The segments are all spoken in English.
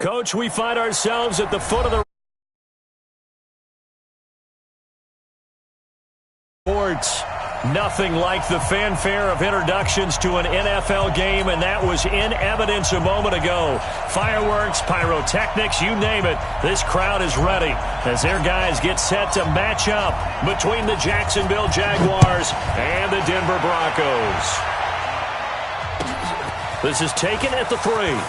Coach, we find ourselves at the foot of the boards. Nothing like the fanfare of introductions to an NFL game, and that was in evidence a moment ago. Fireworks, pyrotechnics, you name it. This crowd is ready as their guys get set to match up between the Jacksonville Jaguars and the Denver Broncos. This is taken at the 3.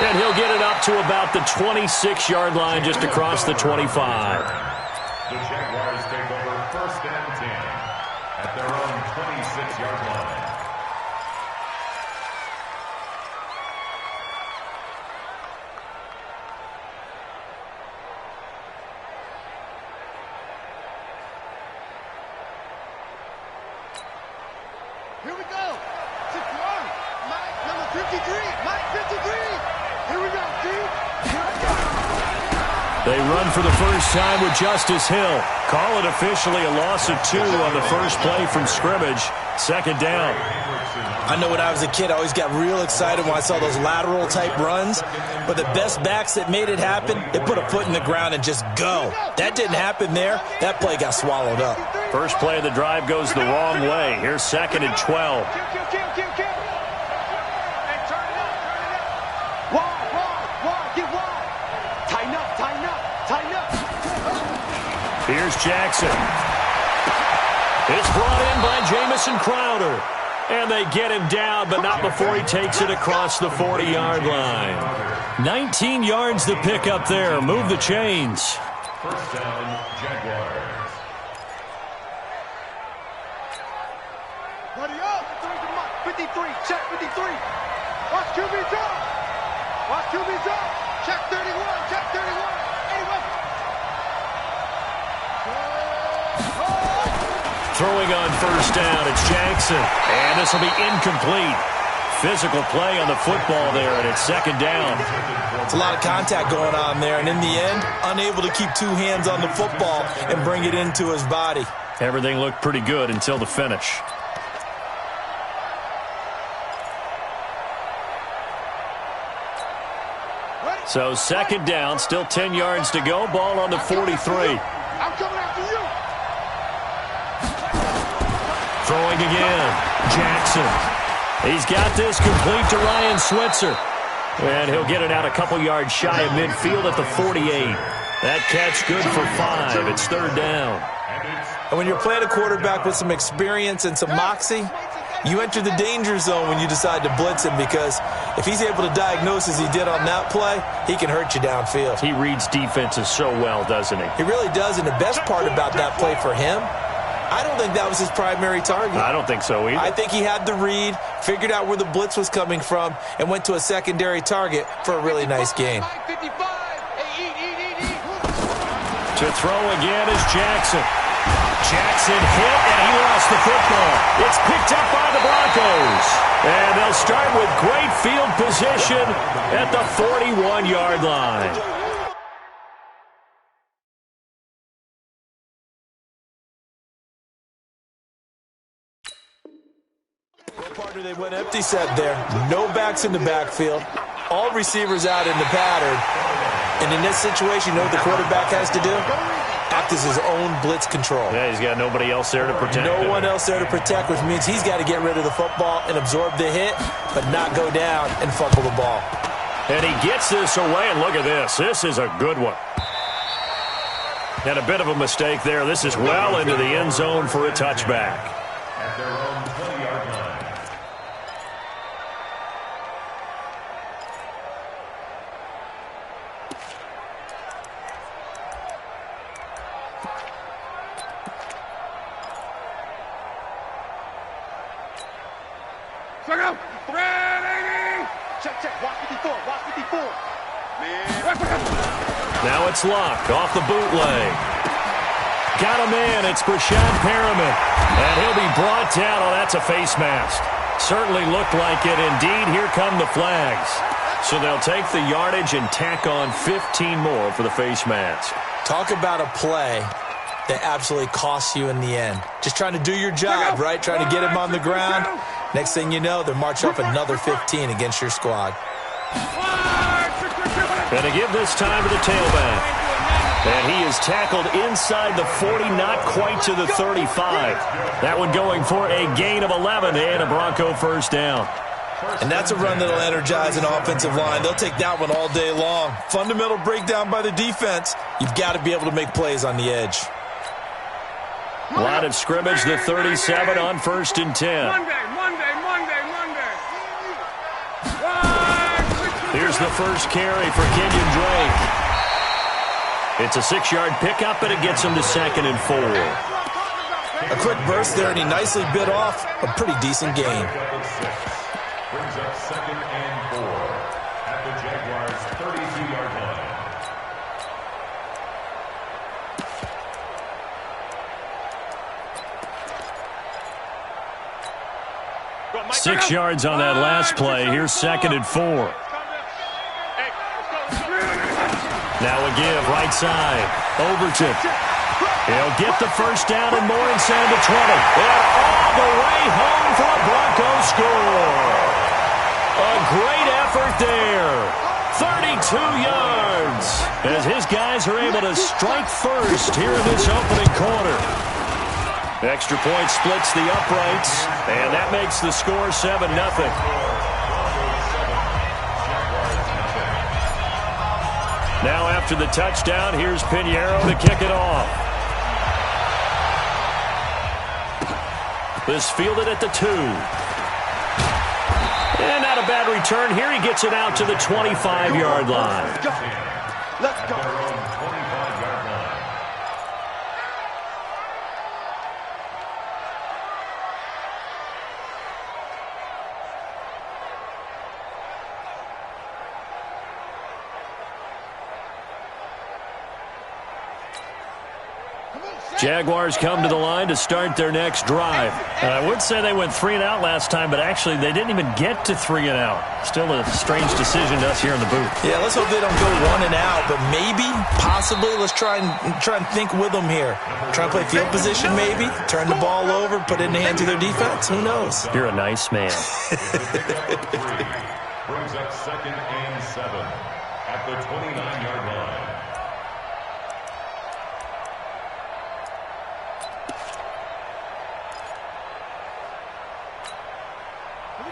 And he'll get it up to about the 26-yard line, just across the 25. The Jaguars take over 1st and 10 at their own 26-yard line. Here we go. Secure. Mike number 53. Mike 53. Here we go, dude. Here we go. They run for the first time with Justice Hill. Call it officially a loss of 2 on the first play from scrimmage. 2nd down. I know when I was a kid, I always got real excited when I saw those lateral-type runs. But the best backs that made it happen, they put a foot in the ground and just go. That didn't happen there. That play got swallowed up. First play of the drive goes the wrong way. Here's 2nd and 12. Here's Jackson. It's brought in by Jamison Crowder. And they get him down, but not before he takes it across the 40-yard line. 19 yards to pick up there. Move the chains. 1st down, Jaguars. Buddy up. 53. Check 53. Watch QB drop. Watch QB drop. Check 31. Check 31. 81. Throwing on 1st down, it's Jackson. And this will be incomplete. Physical play on the football there, and it's 2nd down. It's a lot of contact going on there, and in the end, unable to keep 2 hands on the football and bring it into his body. Everything looked pretty good until the finish. So 2nd down, still 10 yards to go. Ball on the 43. I'm coming after you. Throwing again. Jackson. He's got this complete to Ryan Switzer. And he'll get it out a couple yards shy of midfield at the 48. That catch good for 5. It's 3rd down. And when you're playing a quarterback with some experience and some moxie, you enter the danger zone when you decide to blitz him, because if he's able to diagnose as he did on that play, he can hurt you downfield. He reads defenses so well, doesn't he? He really does, and the best part about that play for him, I don't think that was his primary target. I don't think so either. I think he had the read, figured out where the blitz was coming from, and went to a secondary target for a really nice gain. To throw again is Jackson. Jackson hit, and he lost the football. It's picked up by the Broncos. And they'll start with great field position at the 41-yard line. Partner, they went empty set there. No backs in the backfield. All receivers out in the pattern. And in this situation, you know what the quarterback has to do? Act as his own blitz control. Yeah, he's got nobody else there to protect him. No one else there to protect, which means he's got to get rid of the football and absorb the hit, but not go down and fumble the ball. And he gets this away, and look at this. This is a good one. And a bit of a mistake there. This is well into the end zone for a touchback. At their own 20-yard line. Now it's Luck off the bootleg. Got a man. It's Brashad Perriman. And he'll be brought down. Oh, that's a face mask. Certainly looked like it. Indeed, here come the flags. So they'll take the yardage and tack on 15 more for the face mask. Talk about a play that absolutely costs you in the end. Just trying to do your job, right? Trying to get him on the ground. Next thing you know, they're marching up another 15 against your squad. And to give this time to the tailback. And he is tackled inside the 40, not quite to the 35. That one going for a gain of 11 and a Bronco first down. And that's a run that'll energize an offensive line. They'll take that one all day long. Fundamental breakdown by the defense. You've got to be able to make plays on the edge. Line of scrimmage, the 37 on 1st and 10. Monday. Here's the first carry for Kenyon Drake. It's a 6-yard pickup, and it gets him to 2nd and 4. A quick burst there, and he nicely bit off a pretty decent gain. Brings up 2nd and 4 at the Jaguars' 32-yard line. 6 yards on that last play. Here's 2nd and 4. Now a give, right side. Overton. He'll get the first down and more inside the 20. And all the way home for a Broncos score. A great effort there. 32 yards. As his guys are able to strike first here in this opening quarter. Extra point splits the uprights. And that makes the score 7-0. Now after the touchdown, here's Pinheiro to kick it off. This fielded at the 2. And not a bad return here. He gets it out to the 25-yard line. Let's go. Jaguars come to the line to start their next drive. I would say they went 3 and out last time, but actually they didn't even get to 3 and out. Still a strange decision to us here in the booth. Yeah, let's hope they don't go 1 and out, but maybe, possibly, let's try and think with them here. Try and play field position maybe, turn the ball over, put it in the hands of their defense. Who knows? You're a nice man. Brings up 2nd and 7 at the 29-yard line.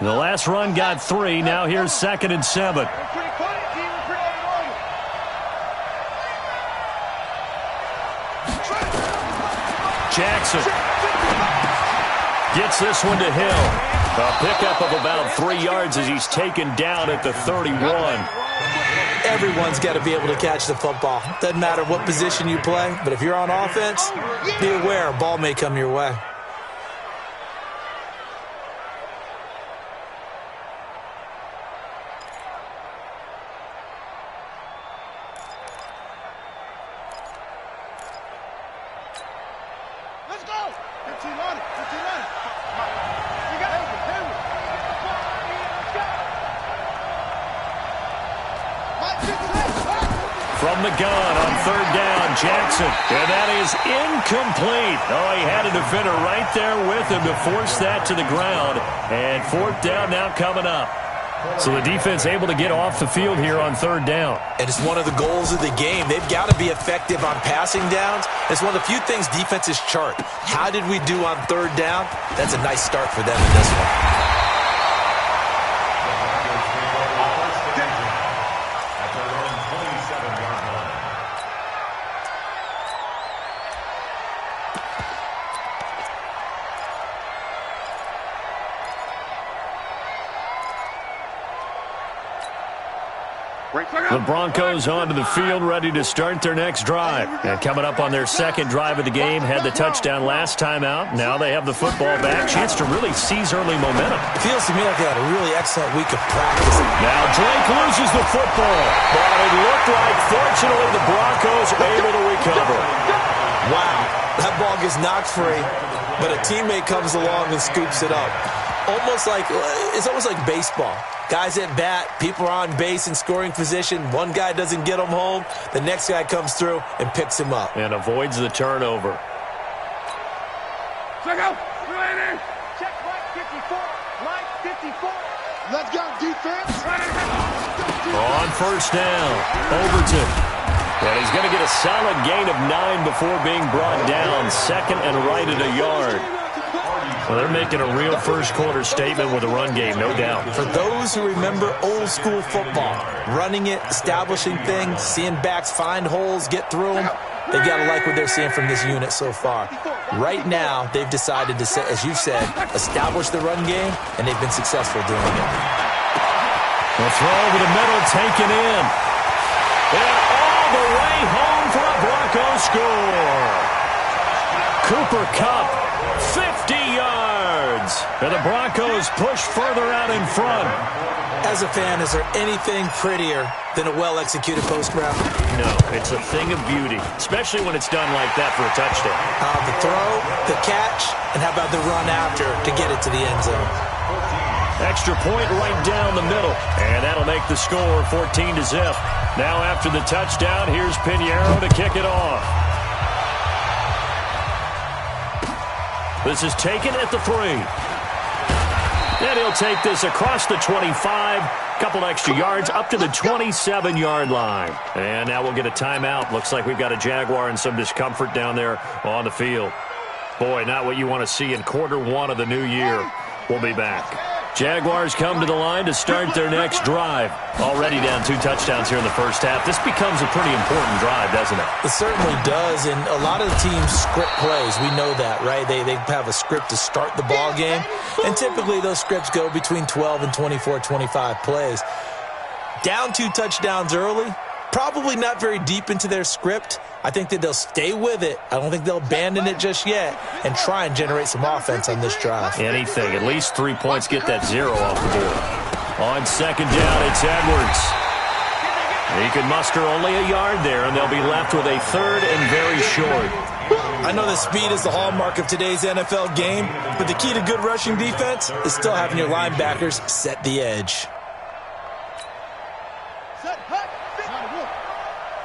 The last run got 3. Now here's 2nd and 7. Jackson gets this one to Hill. A pickup of about 3 yards as he's taken down at the 31. Everyone's got to be able to catch the football. Doesn't matter what position you play, but if you're on offense, be aware a ball may come your way. From the gun on 3rd down, Jackson. And that is incomplete. Oh, he had a defender right there with him to force that to the ground. And 4th down now coming up. So the defense able to get off the field here on 3rd down. And it's one of the goals of the game. They've got to be effective on passing downs. It's one of the few things defenses chart. How did we do on 3rd down? That's a nice start for them in this one. The Broncos onto the field, ready to start their next drive. And coming up on their 2nd drive of the game, had the touchdown last time out. Now they have the football back. Chance to really seize early momentum. Feels to me like they had a really excellent week of practice. Now Drake loses the football. But it looked like, fortunately, the Broncos able to recover. Wow, that ball gets knocked free, but a teammate comes along and scoops it up. It's almost like baseball. Guys at bat, people are on base in scoring position. One guy doesn't get him home. The next guy comes through and picks him up. And avoids the turnover. Check out. Check right 54. Right 54. Let's go, defense. On first down, Overton. And he's going to get a solid gain of 9 before being brought down. Second and right at a yard. Well, they're making a real first-quarter statement with a run game, no doubt. For those who remember old-school football, running it, establishing things, seeing backs find holes, get through them, they've got to like what they're seeing from this unit so far. Right now, they've decided to, as you've said, establish the run game, and they've been successful doing it. The throw over the middle, taken in. And all the way home for a Broncos score. Cooper Kupp, 50 yards. And the Broncos push further out in front. As a fan, is there anything prettier than a well-executed post route? No, it's a thing of beauty, especially when it's done like that for a touchdown. The throw, the catch, and how about the run after to get it to the end zone? Extra point right down the middle, and that'll make the score 14-0. Now after the touchdown, here's Pinheiro to kick it off. This is taken at the 3. And he'll take this across the 25, couple extra yards up to the 27-yard line. And now we'll get a timeout. Looks like we've got a Jaguar and some discomfort down there on the field. Boy, not what you want to see in quarter 1 of the new year. We'll be back. Jaguars come to the line to start their next drive. Already down 2 touchdowns here in the first half. This becomes a pretty important drive, doesn't it? It certainly does, and a lot of the teams script plays. We know that, right? They have a script to start the ball game, and typically those scripts go between 12 and 24, 25 plays. Down 2 touchdowns early, probably not very deep into their script. I think that they'll stay with it. I don't think they'll abandon it just yet and try and generate some offense on this drive. Anything. At least 3 points. Get that 0 off the board. On second down, it's Edwards. He could muster only a yard there, and they'll be left with a 3rd and very short. I know that speed is the hallmark of today's NFL game, but the key to good rushing defense is still having your linebackers set the edge.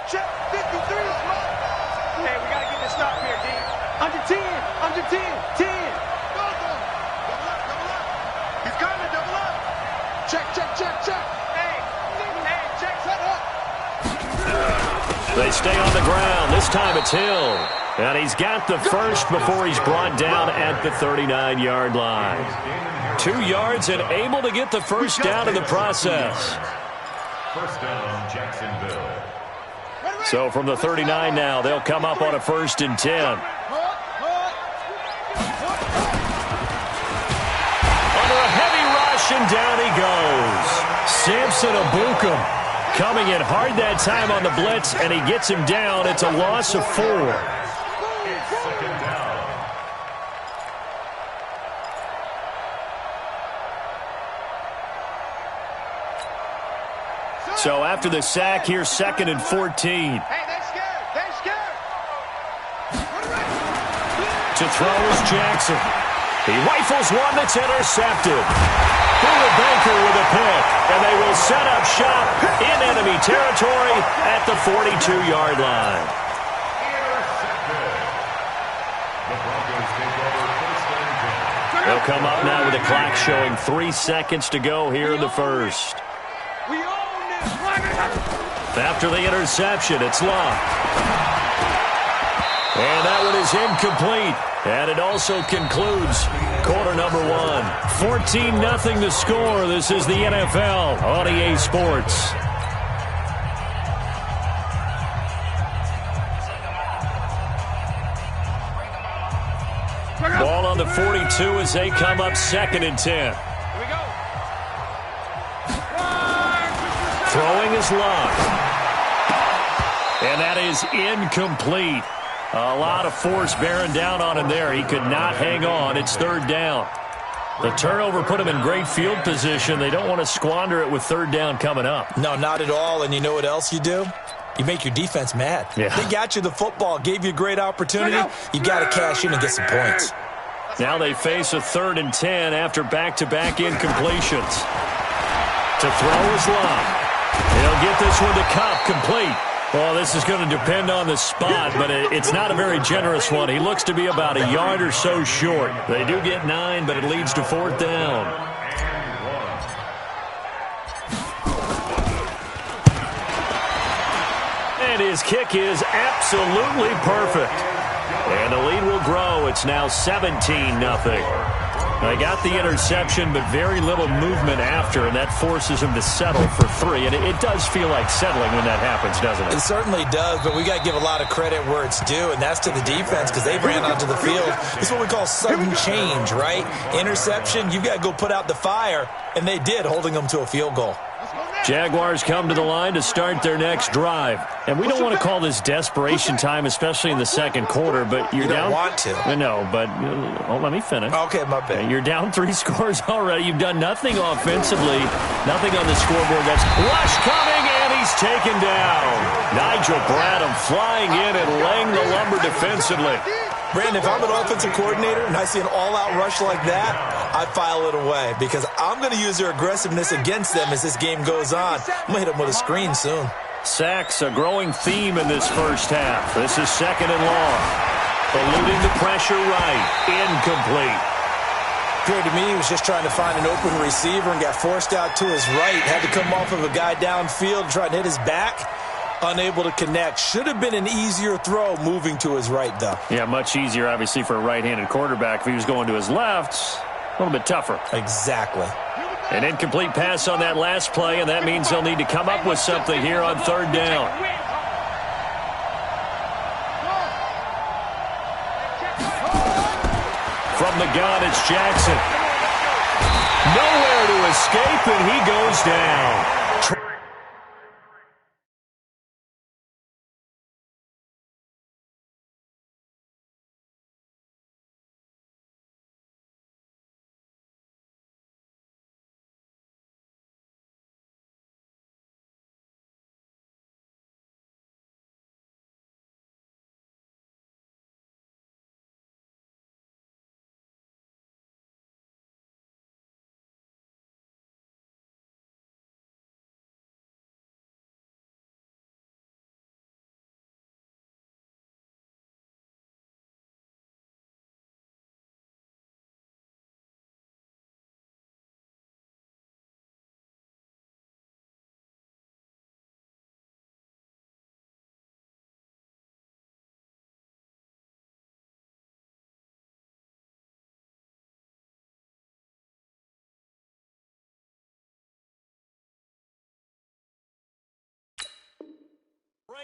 Check 53 is right. Hey, we got to get this stop here, D. Under 10, under 10, 10. Double up. He's coming, double up. Check. Hey, check, set up. They stay on the ground. This time it's Hill. And he's got the first before he's brought down at the 39-yard line. 2 yards and able to get the first down in the process. First down, Jacksonville. So from the 39 now, they'll come up on a 1st and 10. Under a heavy rush, and down he goes. Samson Abukum coming in hard that time on the blitz, and he gets him down. It's a loss of 4. Second down. So after the sack, here's 2nd and 14. Hey, they're scared. To throw is Jackson. He rifles one that's intercepted. Baker with a pick, and they will set up shop in enemy territory at the 42-yard line. They'll come up now with the clock showing 3 seconds to go here in the first. After the interception, it's locked. And that one is incomplete. And it also concludes quarter number 1. 14-0 to score. This is the NFL on EA Sports. Ball on the 42 as they come up 2nd and 10. Throwing is locked. And that is incomplete. A lot of force bearing down on him there. He could not hang on. It's 3rd down. The turnover put him in great field position. They don't want to squander it with 3rd down coming up. No, not at all. And you know what else you do? You make your defense mad. Yeah. They got you the football, gave you a great opportunity. You got to cash in and get some points. Now they face a 3rd and 10 after back-to-back incompletions. To throw is locked. He'll get this one to Kupp, complete. Well, this is going to depend on the spot, but it's not a very generous one. He looks to be about a yard or so short. They do get 9, but it leads to 4th down. And his kick is absolutely perfect. And the lead will grow. It's now 17-0. They got the interception, but very little movement after, and that forces him to settle for 3. And it does feel like settling when that happens, doesn't it? It certainly does, but we got to give a lot of credit where it's due, and that's to the defense because they ran onto the field. It's what we call sudden change, right? Interception, you've got to go put out the fire, and they did, holding them to a field goal. Jaguars come to the line to start their next drive. And we don't want to call this desperation time, especially in the second quarter, but you're down. You don't want to. No, but let me finish. Okay, my bad. You're down 3 scores already. You've done nothing offensively, nothing on the scoreboard. That's rush coming, and he's taken down. Nigel Bradham flying in and laying the lumber defensively. Brandon, if I'm an offensive coordinator and I see an all-out rush like that, I file it away because I'm going to use their aggressiveness against them as this game goes on. I'm going to hit them with a screen soon. Sacks, a growing theme in this first half. This is 2nd and long. Eluding the pressure right. Incomplete. Appeared to me he was just trying to find an open receiver and got forced out to his right. Had to come off of a guy downfield, trying to hit his back. Unable to connect. Should have been an easier throw moving to his right, though. Yeah, much easier, obviously, for a right-handed quarterback. If he was going to his left, a little bit tougher. Exactly. An incomplete pass on that last play, and that means they'll need to come up with something here on 3rd down. From the gun, it's Jackson. Nowhere to escape, and he goes down.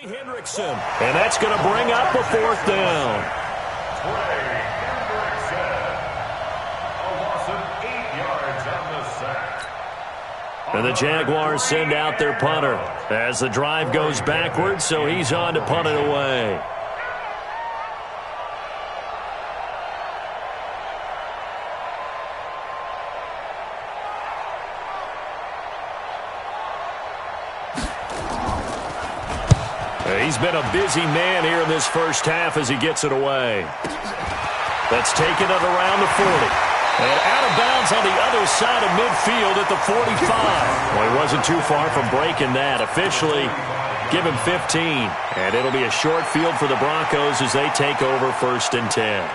Hendrickson, and that's going to bring up a 4th down. A loss of 8 yards on the sack. And the Jaguars send out their punter as the drive goes backwards, so he's on to punt it away. He's been a busy man here in this first half as he gets it away. That's taken it around the 40. And out of bounds on the other side of midfield at the 45. Well, he wasn't too far from breaking that. Officially, give him 15. And it'll be a short field for the Broncos as they take over 1st and 10.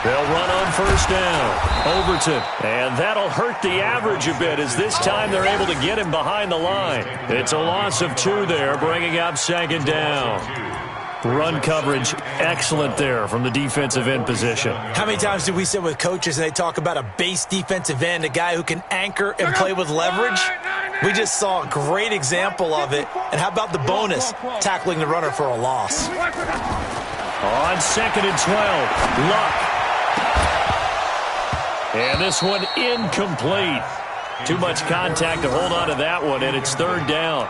They'll run on 1st down. Overton. And that'll hurt the average a bit as this time they're able to get him behind the line. It's a loss of 2 there, bringing up 2nd down. Run coverage excellent there from the defensive end position. How many times do we sit with coaches and they talk about a base defensive end, a guy who can anchor and play with leverage? We just saw a great example of it. And how about the bonus, tackling the runner for a loss? On 2nd and 12, Luck. And this one incomplete. Too much contact to hold on to that one, and it's 3rd down.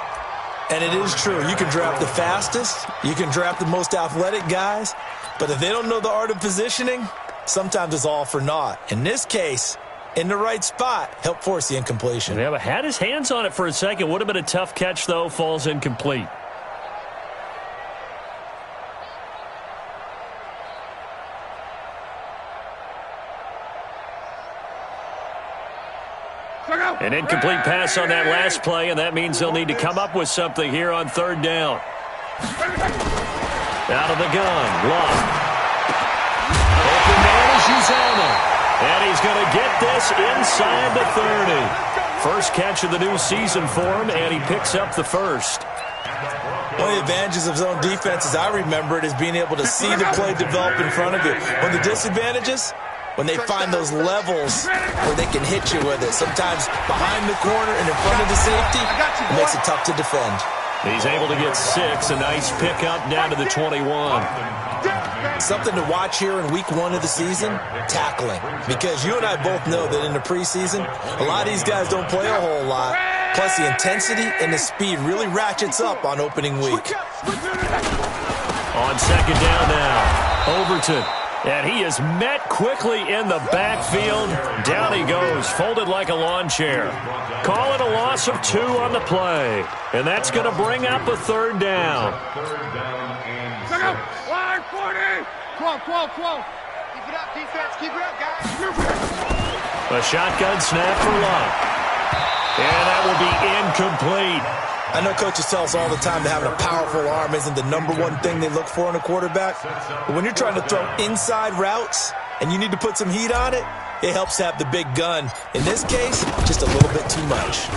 And it is true. You can draft the fastest. You can draft the most athletic guys. But if they don't know the art of positioning, sometimes it's all for naught. In this case, in the right spot, help force the incompletion. Yeah, but had his hands on it for a second. Would have been a tough catch, though. Falls incomplete. An incomplete pass on that last play, and that means they'll need to come up with something here on third down. Out of the gun, Love. Open man is Uzama. And he's going to get this inside the 30. First catch of the new season for him, and he picks up the first. One of the advantages of zone defense, as I remember it, is being able to see the play develop in front of you. One of the disadvantages, when they find those levels where they can hit you with it. Sometimes behind the corner and in front of the safety, it makes it tough to defend. He's able to get 6. A nice pickup down to the 21. Something to watch here in week 1 of the season, tackling. Because you and I both know that in the preseason, a lot of these guys don't play a whole lot. Plus, the intensity and the speed really ratchets up on opening week. On second down now, Overton. And he is met quickly in the backfield. Down he goes, folded like a lawn chair. Call it a loss of 2 on the play. And that's going to bring up a third down. Line 40. Quo. Keep it up, defense. Keep it up, guys. A shotgun snap for Love. And that will be incomplete. I know coaches tell us all the time that having a powerful arm isn't the #1 thing they look for in a quarterback. But when you're trying to throw inside routes and you need to put some heat on it, it helps to have the big gun. In this case, just a little bit too much.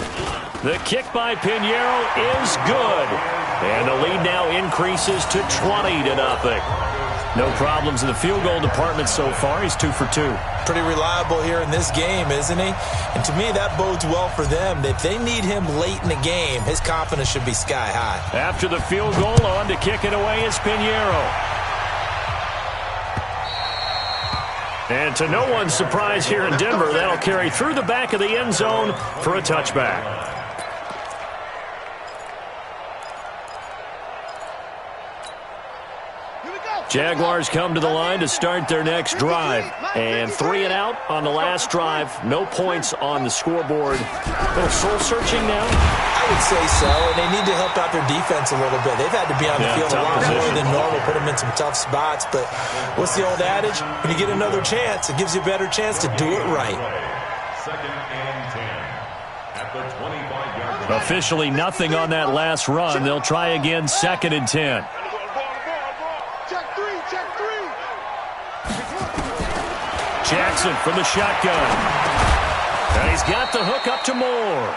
The kick by Pinheiro is good. And the lead now increases to 20-0. No problems in the field goal department so far. He's 2 for 2. Pretty reliable here in this game, isn't he? And to me, that bodes well for them. If they need him late in the game, his confidence should be sky high. After the field goal, on to kick it away is Pinheiro. And to no one's surprise here in Denver, that'll carry through the back of the end zone for a touchback. Jaguars come to the line to start their next drive. And 3 and out on the last drive. No points on the scoreboard. A little soul-searching now? I would say so, and they need to help out their defense a little bit. They've had to be on the field a lot more than normal, put them in some tough spots. But what's the old adage? When you get another chance, it gives you a better chance to do it right. Second and 10 at the 25-yard line. Officially nothing on that last run. They'll try again, 2nd and 10. Jackson from the shotgun. And he's got the hook up to Moore.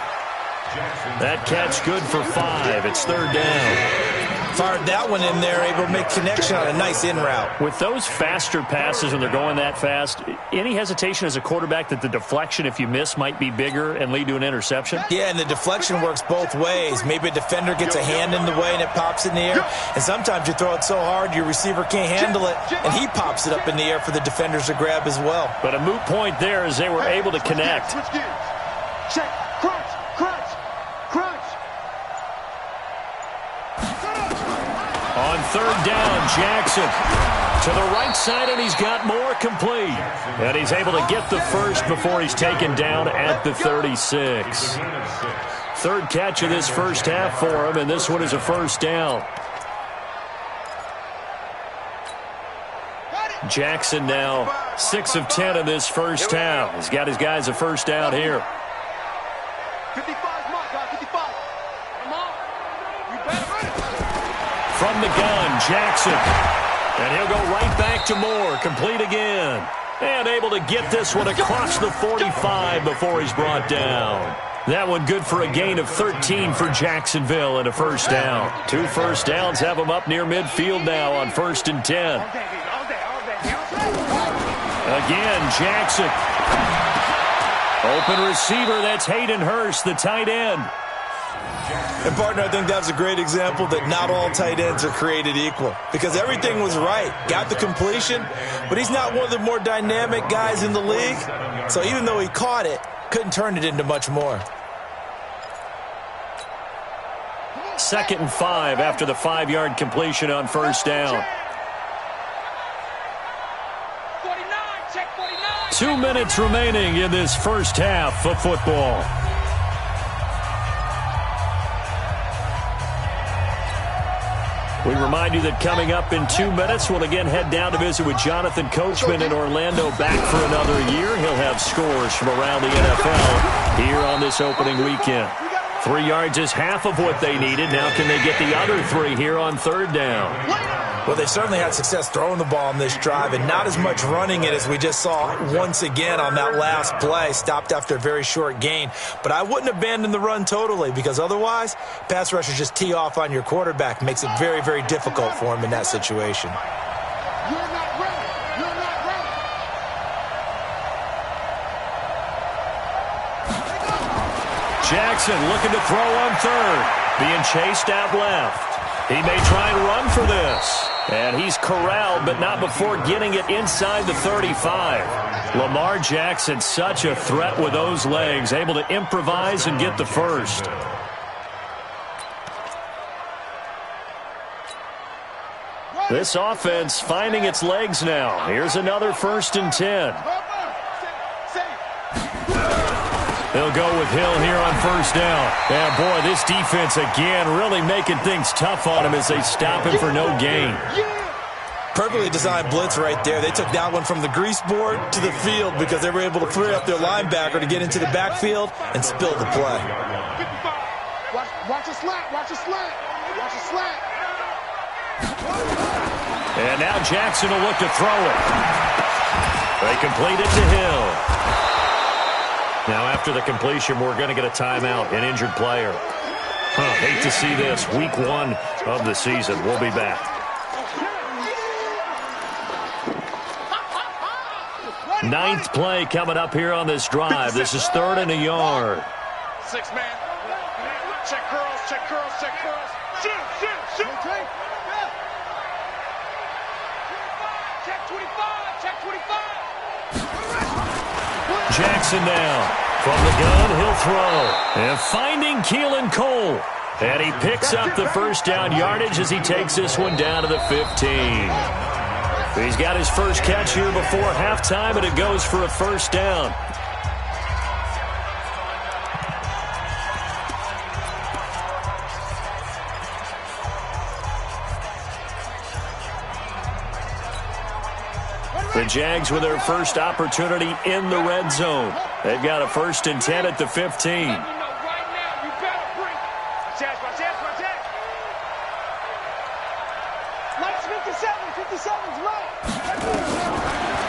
That catch good for 5. It's 3rd down. Fired that one in there, able to make connection on a nice in route. With those faster passes when they're going that fast, any hesitation as a quarterback that the deflection, if you miss, might be bigger and lead to an interception? Yeah, and the deflection works both ways. Maybe a defender gets a hand in the way and it pops in the air. And sometimes you throw it so hard your receiver can't handle it, and he pops it up in the air for the defenders to grab as well. But a moot point there as they were able to connect. Check. Crunch. On 3rd down, Jackson to the right side, and he's got Moore complete. And he's able to get the first before he's taken down at the 36. 3rd catch of this first half for him, and this one is a 1st down. Jackson now 6 of 10 in this first half. He's got his guys a 1st down here. 55, Mark, 55. Come on. You better. From the gun, Jackson. And he'll go right back to Moore. Complete again. And able to get this one across the 45 before he's brought down. That one good for a gain of 13 for Jacksonville and a 1st down. 2 1st downs have him up near midfield now on 1st and 10. Again, Jackson. Open receiver, that's Hayden Hurst, the tight end. And, partner, I think that was a great example that not all tight ends are created equal. Because everything was right. Got the completion, but he's not one of the more dynamic guys in the league. So even though he caught it, couldn't turn it into much more. 2nd and 5 after the 5-yard completion on 1st down. 2 minutes remaining in this first half of football. We remind you that coming up in 2 minutes, we'll again head down to visit with Jonathan Coachman in Orlando, back for another year. He'll have scores from around the NFL here on this opening weekend. 3 yards is half of what they needed. Now can they get the other 3 here on third down? Well, they certainly had success throwing the ball on this drive and not as much running it as we just saw once again on that last play. Stopped after a very short gain. But I wouldn't abandon the run totally, because otherwise, pass rushers just tee off on your quarterback. Makes it very, very difficult for him in that situation. You're not ready. You're not ready. Jackson looking to throw on third. Being chased out left. He may try and run for this. And he's corralled, but not before getting it inside the 35. Lamar Jackson, such a threat with those legs, able to improvise and get the first. This offense finding its legs now. Here's another 1st and 10. They'll go with Hill here on 1st down. And boy, this defense again really making things tough on him as they stop him for no gain. Perfectly designed blitz right there. They took that one from the grease board to the field because they were able to free up their linebacker to get into the backfield and spill the play. Watch a slant. Watch a slant. Watch a slant. And now Jackson will look to throw it. They complete it to Hill. Now after the completion, we're going to get a timeout, an injured player. Hate to see this. Week 1 of the season. We'll be back. Ninth play coming up here on this drive. This is 3rd and a yard. 6-man. Check curls, check curls, check curls. Shoot. Check 25, check 25. Jackson now. From the gun, he'll throw. And finding Keelan Cole. And he picks up the 1st down yardage as he takes this one down to the 15. He's got his first catch here before halftime, and it goes for a 1st down. The Jags with their first opportunity in the red zone. They've got a 1st and 10 at the 15.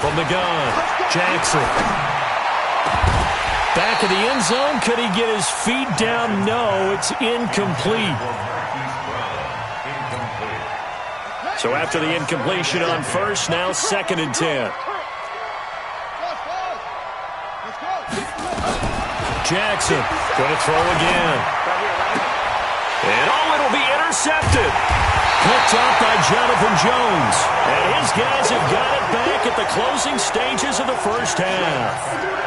From the gun, Jackson. Back of the end zone. Could he get his feet down? No, it's incomplete. So after the incompletion on 1st, now 2nd and 10. Jackson going to throw again. And it'll be intercepted. Picked off by Jonathan Jones. And his guys have got it back at the closing stages of the 1st half.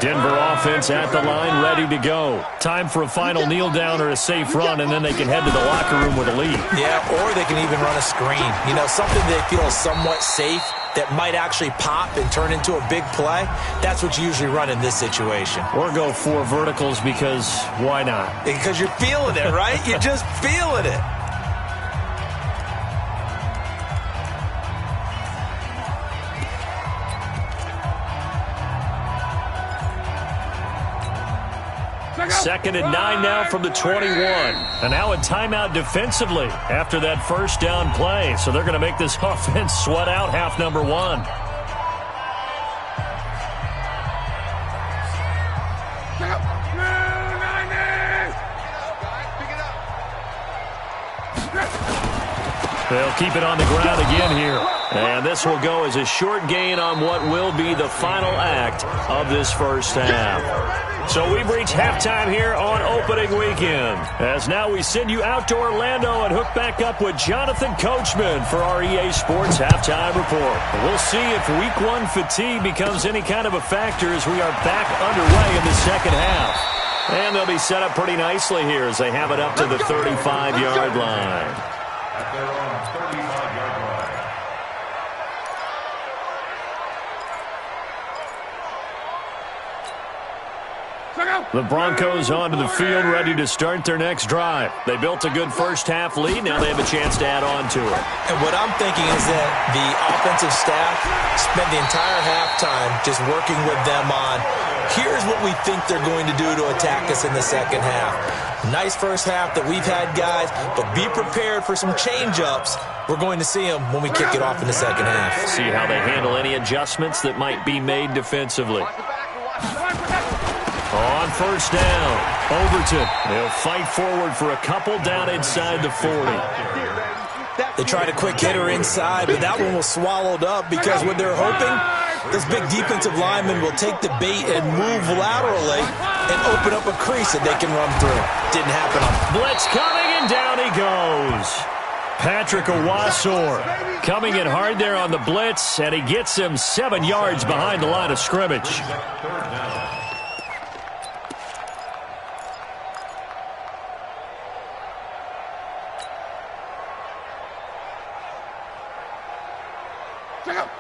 Denver offense at the line, ready to go. Time for a final kneel down or a safe run, and then they can head to the locker room with a lead. Yeah, or they can even run a screen. You know, something they feel is somewhat safe that might actually pop and turn into a big play. That's what you usually run in this situation. Or go 4 verticals because why not? Because you're feeling it, right? You're just feeling it. Second and 9 now from the 21. And now a timeout defensively after that 1st down play. So they're going to make this offense sweat out half number 1. They'll keep it on the ground again here. And this will go as a short gain on what will be the final act of this 1st half. So we've reached halftime here on opening weekend. As now we send you out to Orlando and hook back up with Jonathan Coachman for our EA Sports Halftime Report. We'll see if Week 1 fatigue becomes any kind of a factor as we are back underway in the 2nd half. And they'll be set up pretty nicely here as they have it up to the 35-yard line. At their own 35-yard line. The Broncos onto the field, ready to start their next drive. They built a good first-half lead. Now they have a chance to add on to it. And what I'm thinking is that the offensive staff spent the entire halftime just working with them on, here's what we think they're going to do to attack us in the second half. Nice first half that we've had, guys, but be prepared for some change-ups. We're going to see them when we kick it off in the second half. See how they handle any adjustments that might be made defensively. On first down, Overton. They'll fight forward for a couple down inside the 40. They tried a quick hitter inside, but that one was swallowed up because what they're hoping, this big defensive lineman will take the bait and move laterally and open up a crease that they can run through. Didn't happen. Blitz coming, and down he goes. Patrick Owasor coming in hard there on the blitz, and he gets him 7 yards behind the line of scrimmage.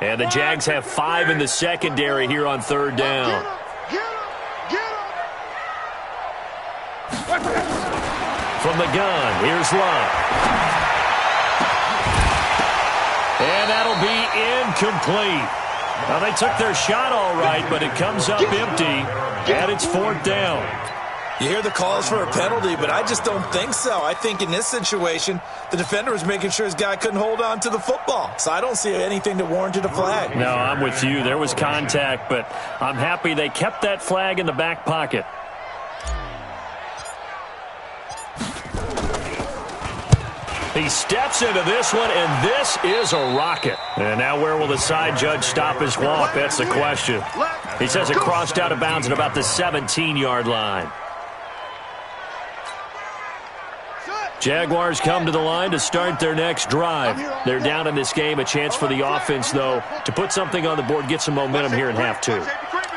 And the Jags have 5 in the secondary here on third down. From the gun, here's Love. And that'll be incomplete. Now, they took their shot all right, but it comes up empty, and it's fourth down. You hear the calls for a penalty, but I just don't think so. I think in this situation, the defender was making sure his guy couldn't hold on to the football. So I don't see anything that warranted a flag. No, I'm with you. There was contact, but I'm happy they kept that flag in the back pocket. He steps into this one, and this is a rocket. And now where will the side judge stop his walk? That's the question. He says it crossed out of bounds at about the 17-yard line. Jaguars come to the line to start their next drive. They're down in this game. A chance for the offense, though, to put something on the board, get some momentum here in half two.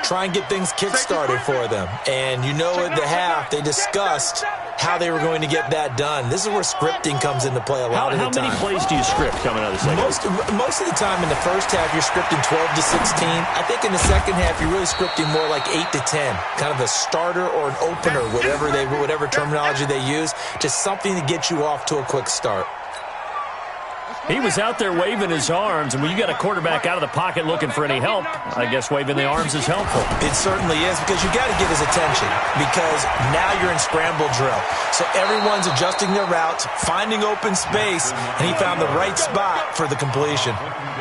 Try and get things kick-started for them. And you know at the half, they discussed how they were going to get that done. This is where scripting comes into play a lot of the time. How many plays do you script coming out of the second half? Most of the time in the first half, you're scripting 12 to 16. I think in the second half, you're really scripting more like 8 to 10. Kind of a starter or an opener, whatever terminology they use. Just something to get you off to a quick start. He was out there waving his arms, and when you got a quarterback out of the pocket looking for any help, I guess waving the arms is helpful. It certainly is, because you got to get his attention, because now you're in scramble drill. So everyone's adjusting their routes, finding open space, and he found the right spot for the completion.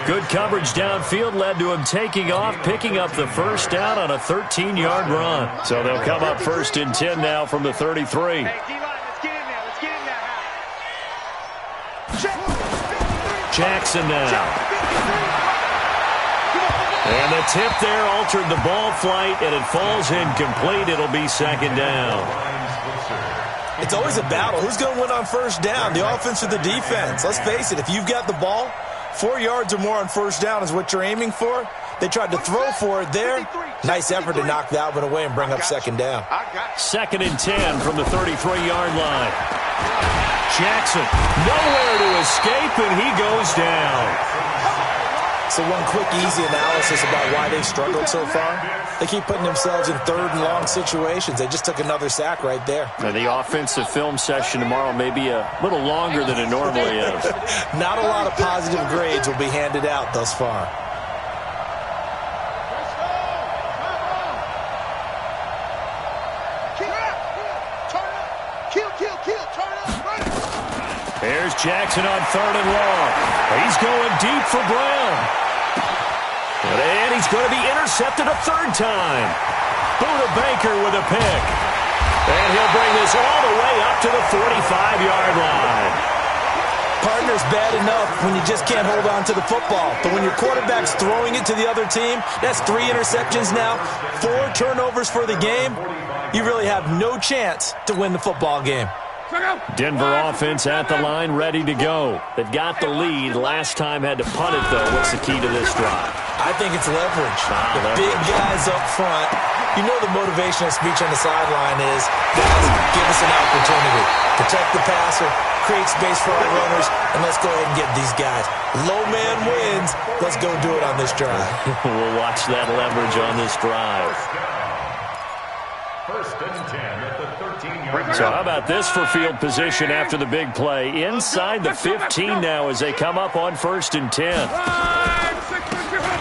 Good coverage downfield led to him taking off, picking up the first down on a 13-yard run. So they'll come up first and 10 now from the 33. Jackson now. And the tip there altered the ball flight, and it falls incomplete. It'll be second down. It's always a battle. Who's going to win on first down, the offense or the defense? Let's face it, if you've got the ball, 4 yards or more on first down is what you're aiming for. They tried to throw for it there. Nice effort to knock that one away and bring up second down. Second and 10 from the 33-yard line. Jackson, nowhere to escape, and he goes down. So one quick, easy analysis about why they've struggled so far. They keep putting themselves in third and long situations. They just took another sack right there. Now, the offensive film session tomorrow may be a little longer than it normally is. Not a lot of positive grades will be handed out thus far. There's Jackson on third and long. He's going deep for Brown. And he's going to be intercepted a third time. Buda Baker with a pick. And he'll bring this all the way up to the 45-yard line. Partner's bad enough when you just can't hold on to the football. But when your quarterback's throwing it to the other team, that's 3 interceptions now, 4 turnovers for the game. You really have no chance to win the football game. Denver offense at the line, ready to go. They've got the lead. Last time had to punt it, though. What's the key to this drive? I think it's leverage. The big guys up front. You know the motivational speech on the sideline is, guys, give us an opportunity. Protect the passer, create space for our runners, and let's go ahead and get these guys. Low man wins. Let's go do it on this drive. We'll watch that leverage on this drive. First and 10 at the 13-yard line. So how about this for field position after the big play? Inside the 15 now as they come up on first and 10.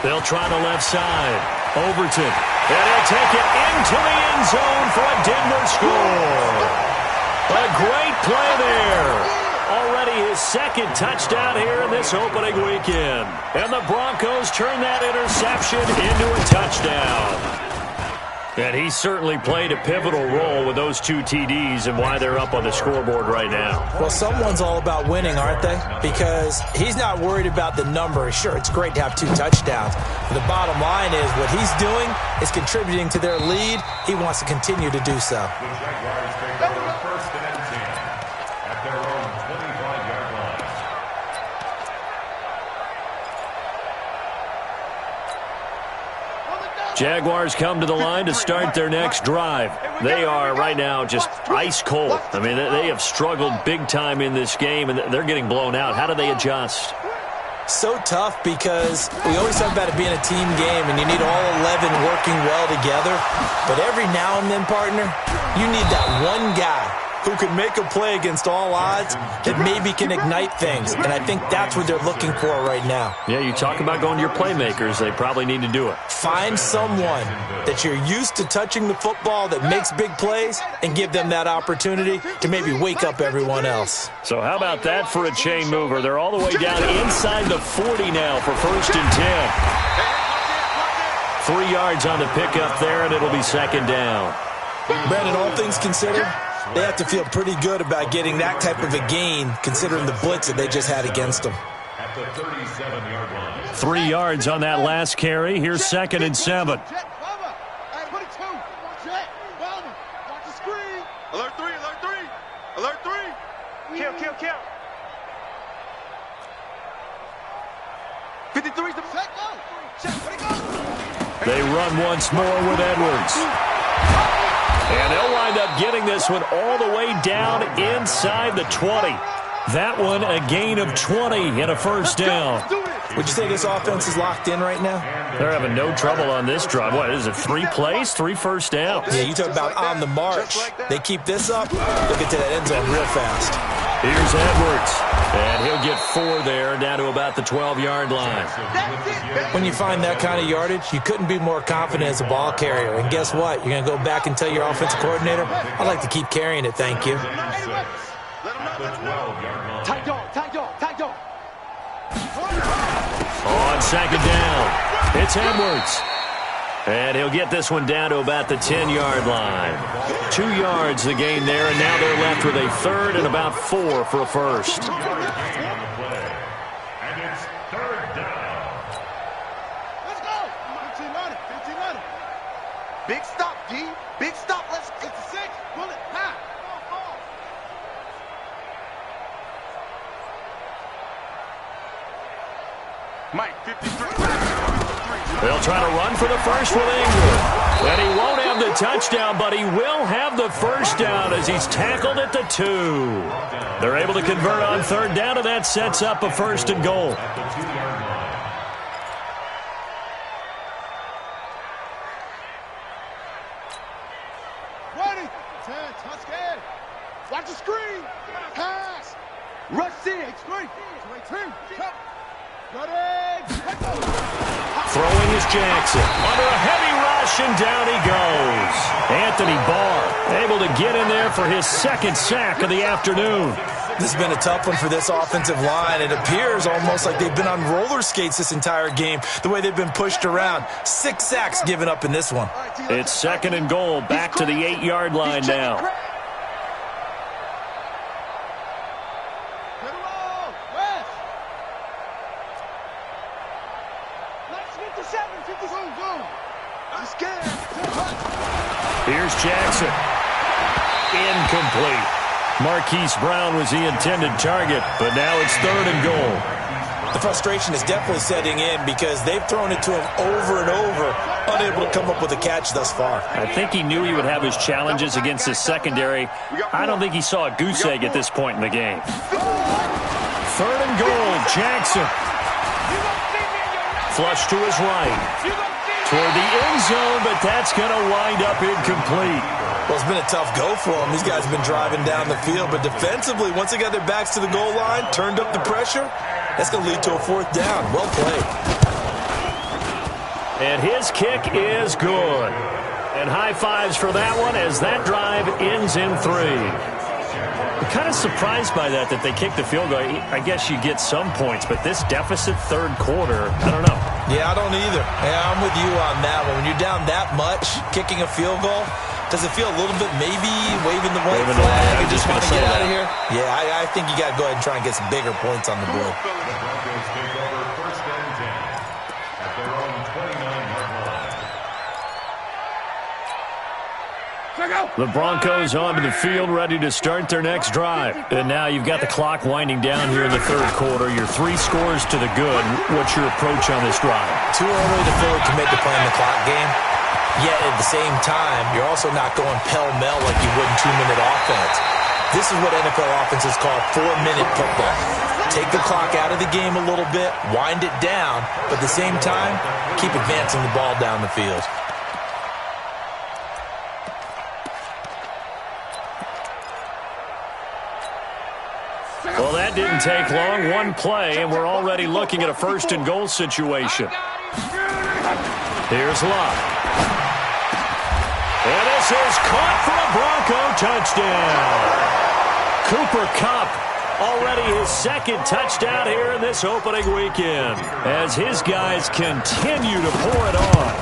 They'll try the left side. Overton. And he'll take it into the end zone for a Denver score. A great play there. Already his second touchdown here in this opening weekend. And the Broncos turn that interception into a touchdown. And he certainly played a pivotal role with those 2 TDs and why they're up on the scoreboard right now. Well, someone's all about winning, aren't they? Because he's not worried about the number. Sure, it's great to have 2 touchdowns. But the bottom line is what he's doing is contributing to their lead. He wants to continue to do so. The Jaguars take over first and 10 at their own 25-yard line. Jaguars come to the line to start their next drive. They are right now just ice cold. I mean, they have struggled big time in this game, and they're getting blown out. How do they adjust? So tough because we always talk about it being a team game, and you need all 11 working well together. But every now and then, partner, you need that one guy who can make a play against all odds that maybe can ignite things. And I think that's what they're looking for right now. Yeah, you talk about going to your playmakers. They probably need to do it. Find someone that you're used to touching the football that makes big plays and give them that opportunity to maybe wake up everyone else. So how about that for a chain mover? They're all the way down inside the 40 now for first and 10. 3 yards on the pickup there, and it'll be second down. Brandon, all things considered, they have to feel pretty good about getting that type of a gain considering the blitz that they just had against them. At the 37-yard line. 3 yards on that last carry. Here's second and 7. Alert 3, alert 3, alert 3. Kill. 53's the set. Check, where'd it go? They run once more with Edwards. And they'll wind up getting this one all the way down inside the 20. That one a gain of 20 and a first down. Would you say this offense is locked in right now? They're having no trouble on this drive. What is it, 3 plays, 3 first downs? Yeah, you talk about on the march. They keep this up, they'll get to that end zone real fast. Here's Edwards. And he'll get 4 there, down to about the 12-yard line. When you find that kind of yardage, you couldn't be more confident as a ball carrier. And guess what? You're going to go back and tell your offensive coordinator, I'd like to keep carrying it, thank you. Tight dog. On second down, it's Edwards. And he'll get this one down to about the 10-yard line. 2 yards the gain there, and now they're left with a third and about 4 for a first. And it's third down. Let's go. 15 on it. Big stop, D. Big stop. Let's get the 6. Bullet. Ha. Mike, 53. They'll try to run for the first with Ingram. And he won't have the touchdown, but he will have the first down as he's tackled at the 2. They're able to convert on third down, and that sets up a first and goal. At the 2-yard line. Ready. 10. Touchdown. Watch the screen. Pass. Rush 6. 3. 2. Jump. Ready. Throwing is Jackson. Under a heavy rush, and down he goes. Anthony Barr able to get in there for his second sack of the afternoon. This has been a tough one for this offensive line. It appears almost like they've been on roller skates this entire game, the way they've been pushed around. 6 sacks given up in this one. It's second and goal, back to the 8-yard line now. Here's Jackson. Incomplete. Marquise Brown was the intended target, but now it's third and goal. The frustration is definitely setting in because they've thrown it to him over and over, unable to come up with a catch thus far. I think he knew he would have his challenges against his secondary. I don't think he saw a goose egg at this point in the game. Third and goal, Jackson. Flush to his right. toward the end zone, but that's going to wind up incomplete. Well, it's been a tough go for them. These guys have been driving down the field, but defensively, once they got their backs to the goal line, turned up the pressure, that's going to lead to a fourth down. Well played. And his kick is good. And high fives for that one as that drive ends in 3. I'm kind of surprised by that they kicked the field goal. I guess you get some points, but this deficit third quarter, I don't know. Yeah, I don't either. Yeah, I'm with you on that one. When you're down that much, kicking a field goal, does it feel a little bit maybe waving the white flag and just want to get out of here? Yeah, I think you got to go ahead and try and get some bigger points on the board. The Broncos take over first and 10 at their own 29-yard line. The Broncos onto the field, ready to start their next drive. And now you've got the clock winding down here in the third quarter. Your 3 scores to the good. What's your approach on this drive? Too early to fully commit to playing the clock game. Yet at the same time, you're also not going pell-mell like you would in 2-minute offense. This is what NFL offenses call 4-minute football. Take the clock out of the game a little bit, wind it down, but at the same time, keep advancing the ball down the field. Well, that didn't take long. One play, and we're already looking at a first-and-goal situation. Here's Locke. And this is caught for a Bronco touchdown. Cooper Kupp, already his second touchdown here in this opening weekend, as his guys continue to pour it on.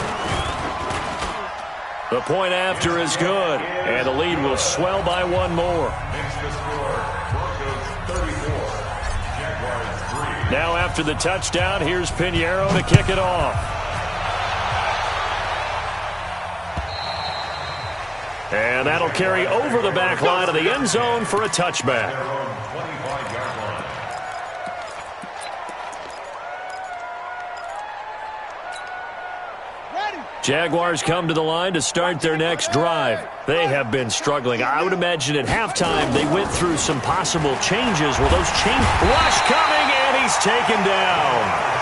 The point after is good, and the lead will swell by one more. Now after the touchdown, here's Pinheiro to kick it off. And that'll carry over the back line of the end zone for a touchback. Jaguars come to the line to start their next drive. They have been struggling. I would imagine at halftime they went through some possible changes. Well, those change rush coming, and he's taken down.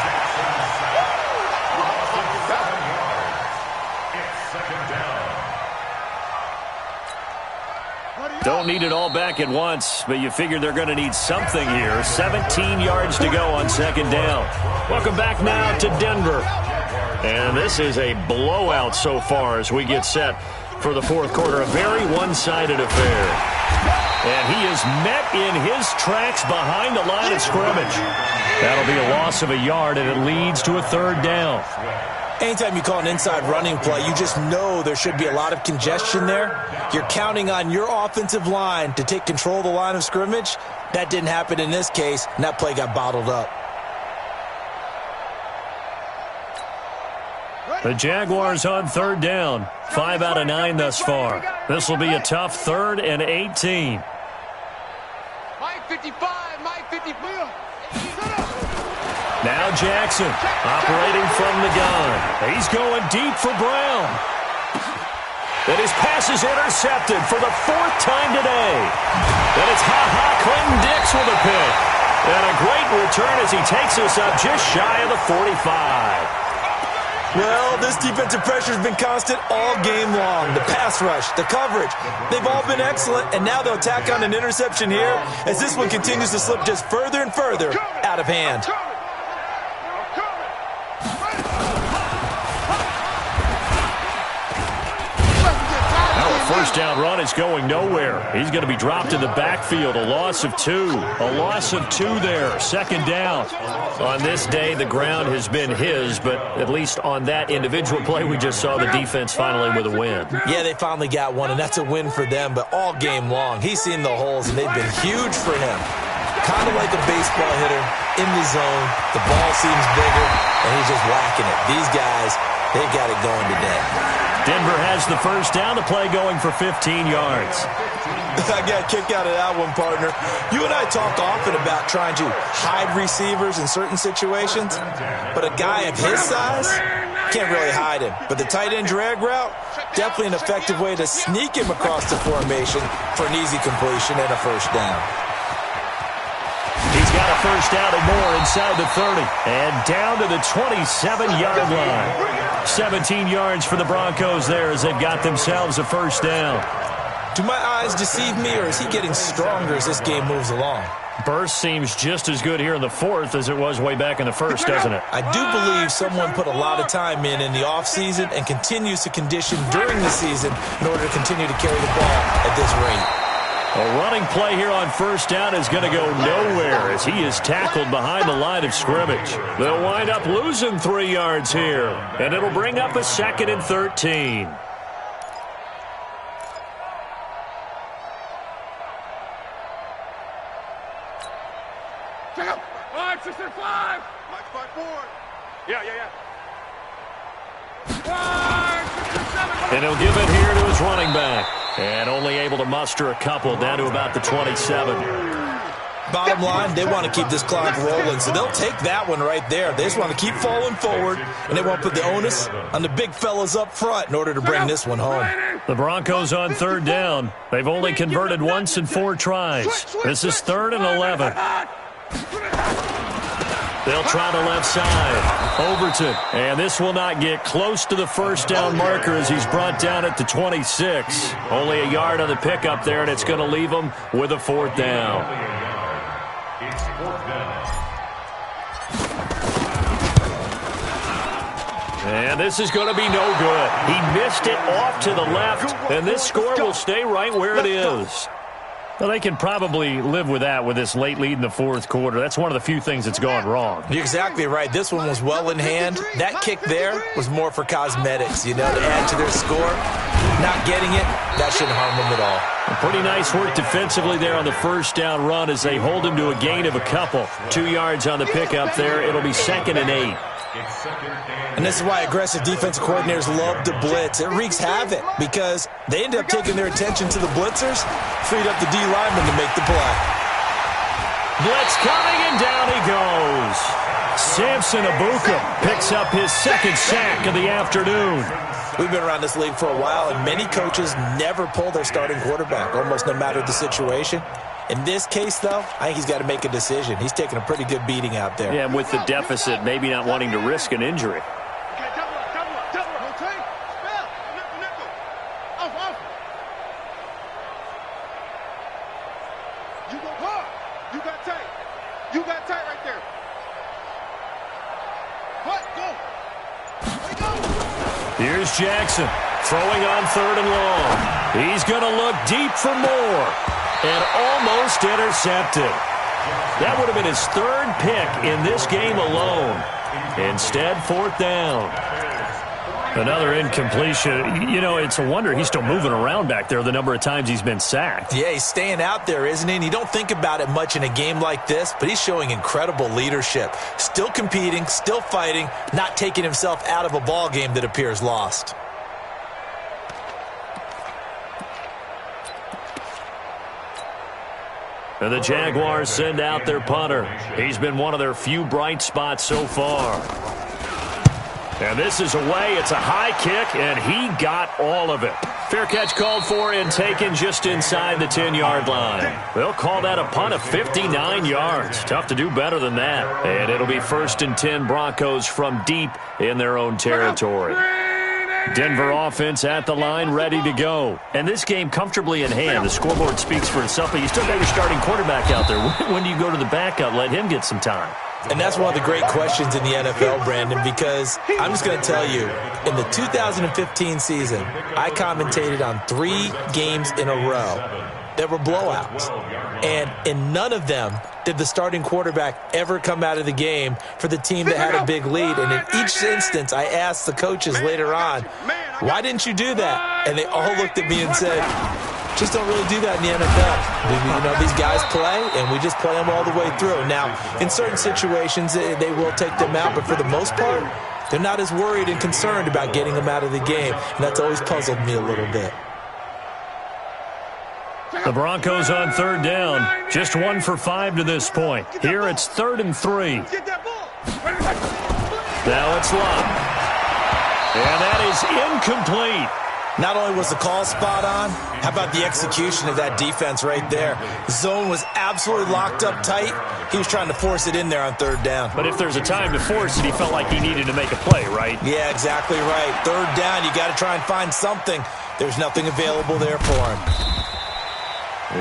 Don't need it all back at once, but you figure they're going to need something here. 17 yards to go on second down. Welcome back now to Denver. And this is a blowout so far as we get set for the fourth quarter. A very one-sided affair. And he is met in his tracks behind the line of scrimmage. That'll be a loss of a yard, and it leads to a third down. Anytime you call an inside running play, you just know there should be a lot of congestion there. You're counting on your offensive line to take control of the line of scrimmage. That didn't happen in this case, and that play got bottled up. The Jaguars on third down. 5 out of 9 thus far. This will be a tough 3rd and 18. Mike 55, Mike 55. Now Jackson operating from the gun. He's going deep for Brown. And his pass is intercepted for the 4th time today. And it's Clinton Dix with a pick. And a great return as he takes us up just shy of the 45. Well, this defensive pressure has been constant all game long. The pass rush, the coverage, they've all been excellent, and now they'll tack on an interception here as this one continues to slip just further and further out of hand. First down run is going nowhere. He's going to be dropped in the backfield. A loss of 2. A loss of 2 there. Second down. On this day, the ground has been his, but at least on that individual play, we just saw the defense finally with a win. Yeah, they finally got one, and that's a win for them, but all game long, he's seen the holes, and they've been huge for him. Kind of like a baseball hitter in the zone. The ball seems bigger, and he's just whacking it. These guys, they've got it going today. Denver has the first down, the play going for 15 yards. I got a kick out of that one, partner. You and I talk often about trying to hide receivers in certain situations, but a guy of his size can't really hide him. But the tight end drag route, definitely an effective way to sneak him across the formation for an easy completion and a first down. He's got a first down and more inside the 30 and down to the 27-yard line. 17 yards for the Broncos there as they've got themselves a first down. Do my eyes deceive me, or is he getting stronger as this game moves along? Burst seems just as good here in the fourth as it was way back in the first, doesn't it? I do believe someone put a lot of time in the offseason and continues to condition during the season in order to continue to carry the ball at this rate. A running play here on first down is going to go nowhere as he is tackled behind the line of scrimmage. They'll wind up losing 3 yards here, and it'll bring up a 2nd and 13. Check out. 5, 6, and 5. Mike 5 forward. Yeah. 5, 6, and 7. And he'll give it here to his running back. And only able to muster a couple down to about the 27. Bottom line, they want to keep this clock rolling, so they'll take that one right there. They just want to keep falling forward, and they want to put the onus on the big fellas up front in order to bring this one home. The Broncos on 3rd down. They've only converted once in 4 tries. This is 3rd and 11. They'll try the left side. Overton. And this will not get close to the first down marker as he's brought down at the 26. Only a yard on the pickup there, and it's going to leave him with a 4th down. It's 4th down. And this is going to be no good. He missed it off to the left, and this score will stay right where it is. Well, they can probably live with that with this late lead in the 4th quarter. That's one of the few things that's gone wrong. You're exactly right. This one was well in hand. That kick there was more for cosmetics, to add to their score. Not getting it, that shouldn't harm them at all. Pretty nice work defensively there on the first down run as they hold him to a gain of a couple. 2 yards on the pickup there. It'll be 2nd and 8. And this is why aggressive defensive coordinators love to blitz. It wreaks havoc because they end up taking their attention to the blitzers, freed up the D lineman to make the play. Blitz coming, and down he goes. Samson Abuka picks up his 2nd sack of the afternoon. We've been around this league for a while, and many coaches never pull their starting quarterback, almost no matter the situation. In this case, though, I think he's got to make a decision. He's taking a pretty good beating out there. Yeah, and with the deficit, maybe not wanting to risk an injury. Okay, double up. Rotate. Spell. Nickel. Off. You go hard. You got tight right there. What? Go. Here's Jackson throwing on 3rd and long. He's going to look deep for more. And almost intercepted. That would have been his 3rd pick in this game alone. Instead, 4th down. Another incompletion. It's a wonder he's still moving around back there the number of times he's been sacked. Yeah, he's staying out there, isn't he? And you don't think about it much in a game like this, but he's showing incredible leadership. Still competing, still fighting, not taking himself out of a ball game that appears lost. And the Jaguars send out their punter. He's been one of their few bright spots so far. And this is away. It's a high kick, and he got all of it. Fair catch called for and taken just inside the 10-yard line. They'll call that a punt of 59 yards. Tough to do better than that. And it'll be 1st and 10 Broncos from deep in their own territory. Denver offense at the line, ready to go. And this game comfortably in hand. The scoreboard speaks for itself, but you still got your starting quarterback out there. When do you go to the backup? Let him get some time. And that's one of the great questions in the NFL, Brandon, because I'm just going to tell you, in the 2015 season, I commentated on 3 games in a row that were blowouts. And in none of them did the starting quarterback ever come out of the game for the team that had a big lead. And in each instance, I asked the coaches later on, why didn't you do that? And they all looked at me and said, just don't really do that in the NFL. These guys play, and we just play them all the way through. Now, in certain situations, they will take them out, but for the most part, they're not as worried and concerned about getting them out of the game. And that's always puzzled me a little bit. The Broncos on 3rd down. Just 1 for 5 to this point. Here it's 3rd and 3. Now it's Love. And that is incomplete. Not only was the call spot on, how about the execution of that defense right there? The zone was absolutely locked up tight. He was trying to force it in there on third down. But if there's a time to force it, he felt like he needed to make a play, right? Yeah, exactly right. Third down, you got to try and find something. There's nothing available there for him.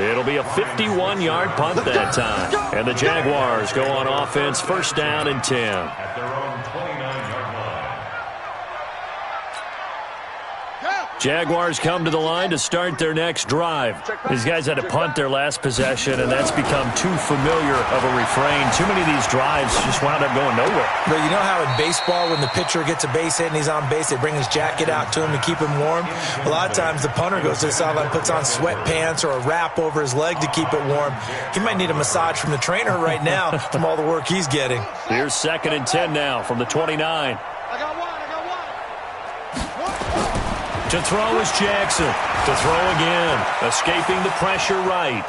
It'll be a 51-yard punt that time. And the Jaguars go on offense, first down and 10. At their own 29-yard line. Jaguars come to the line to start their next drive. These guys had to punt their last possession, and that's become too familiar of a refrain. Too many of these drives just wound up going nowhere. But you know how in baseball, when the pitcher gets a base hit and he's on base, they bring his jacket out to him to keep him warm? A lot of times the punter goes to the sideline, puts on sweatpants or a wrap over his leg to keep it warm. He might need a massage from the trainer right now from all the work he's getting. Here's 2nd and 10 now from the 29. To throw is Jackson. To throw again. Escaping the pressure right.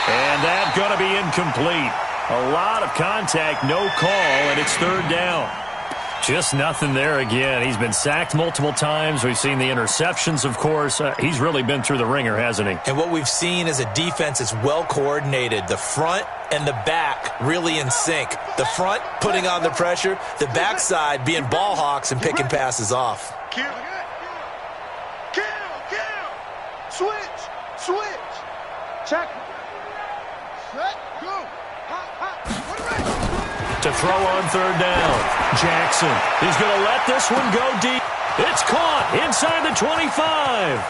And that's going to be incomplete. A lot of contact, no call, and it's third down. Just nothing there again. He's been sacked multiple times. We've seen the interceptions, of course. He's really been through the ringer, hasn't he? And what we've seen is a defense that's well coordinated. The front and the back really in sync. The front putting on the pressure, the backside being ball hawks and picking passes off. Kill. Switch. Check. Set. Go. To throw on third down. Jackson. He's going to let this one go deep. It's caught inside the 25.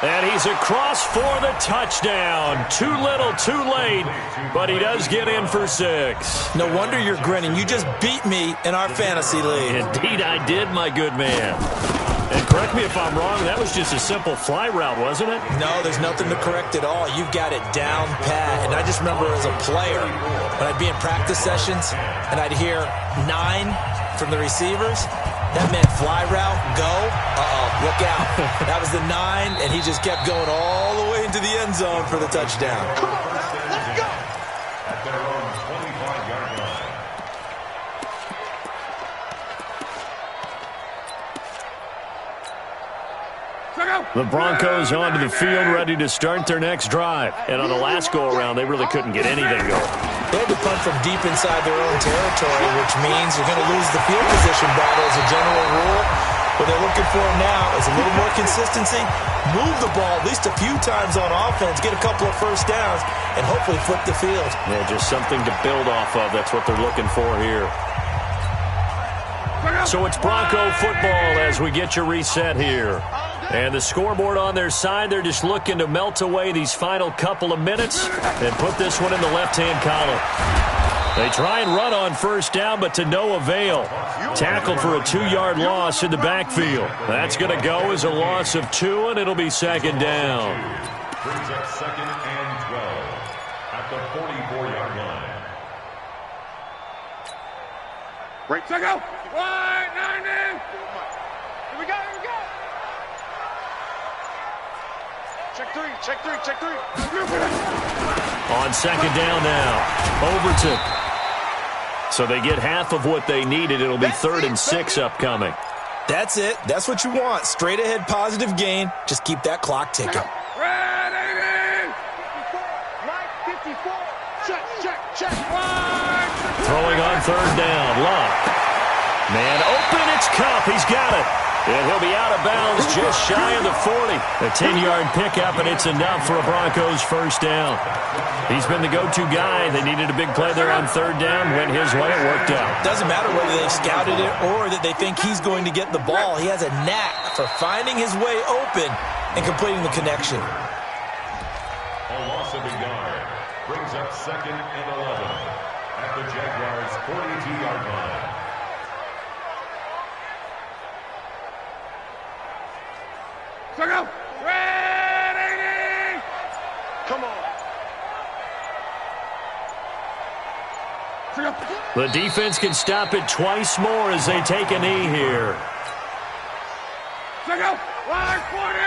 And he's across for the touchdown. Too little, too late. But he does get in for 6. No wonder you're grinning. You just beat me in our fantasy league. Indeed I did, my good man. And correct me if I'm wrong, that was just a simple fly route, wasn't it? No, there's nothing to correct at all. You've got it down pat. And I just remember as a player, when I'd be in practice sessions and I'd hear 9 from the receivers, that meant fly route, go, look out. That was the 9, and he just kept going all the way into the end zone for the touchdown. Come on, let's go. At their own 25-yard line. The Broncos onto the field, ready to start their next drive. And on the last go-around, they really couldn't get anything going. They had to punt from deep inside their own territory, which means you're going to lose the field position battle as a general rule. What they're looking for now is a little more consistency, move the ball at least a few times on offense, get a couple of first downs, and hopefully flip the field. Yeah, just something to build off of. That's what they're looking for here. So it's Bronco football as we get your reset here. And the scoreboard on their side, they're just looking to melt away these final couple of minutes and put this one in the left-hand column. They try and run on first down, but to no avail. Tackled for a 2-yard loss in the backfield. That's going to go as a loss of 2, and it'll be second down. Brings up 2nd and 12 at the 44-yard line. Right, check out. 190. Here we go. Check three. On second down now, Overton. So they get half of what they needed. It'll be 3rd and 6 upcoming. That's it. That's what you want. Straight ahead positive gain. Just keep that clock ticking. Ready. 54. Check. Throwing on third down, Luck. Man open, it's Cup. He's got it. And he'll be out of bounds just shy of the 40. A 10-yard pickup, and it's enough for a Broncos first down. He's been the go-to guy. They needed a big play there on third down. Went his way. It worked out. Doesn't matter whether they've scouted it or that they think he's going to get the ball. He has a knack for finding his way open and completing the connection. A loss of a yard brings up 2nd and 11 at the Jaguars' 42-yard line. Check out. Ready. Come on. The defense can stop it twice more as they take a knee here. Check out. 140.